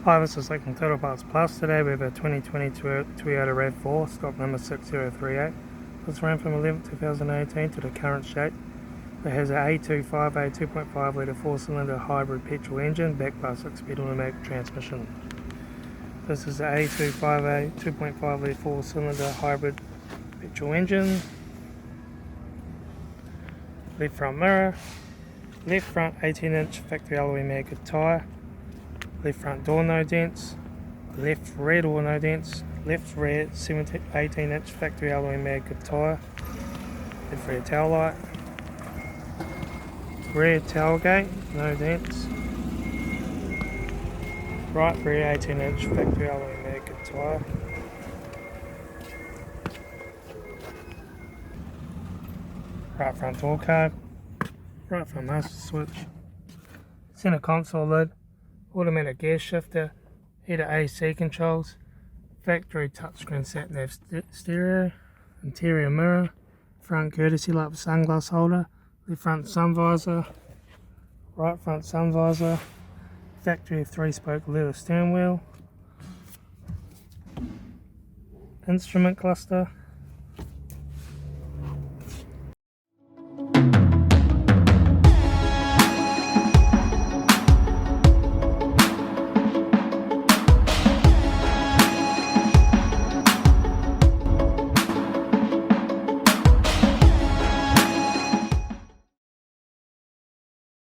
Hi, this is Litre Total Parts Plus. Today we have a 2020 Toyota RAV4, stock number 6038. This ran from 2018 to the current shape. It has a A258 2.5 litre 4-cylinder hybrid petrol engine backed by a 6-speed automatic transmission. This is the A258 2.5 litre 4-cylinder hybrid petrol engine. Left front mirror, left front 18-inch factory alloy maggot tyre, left front door no dents, left rear door no dents, left rear 18-inch factory alloy maggot tyre, left rear tail light, rear tailgate no dents, right rear 18-inch factory alloy maggot tyre, right front door card, right front master switch, centre console lid, automatic gear shifter, heated AC controls, factory touchscreen satnav stereo, interior mirror, front courtesy light with sunglass holder, left front sun visor, right front sun visor, factory 3-spoke leather steering wheel, instrument cluster,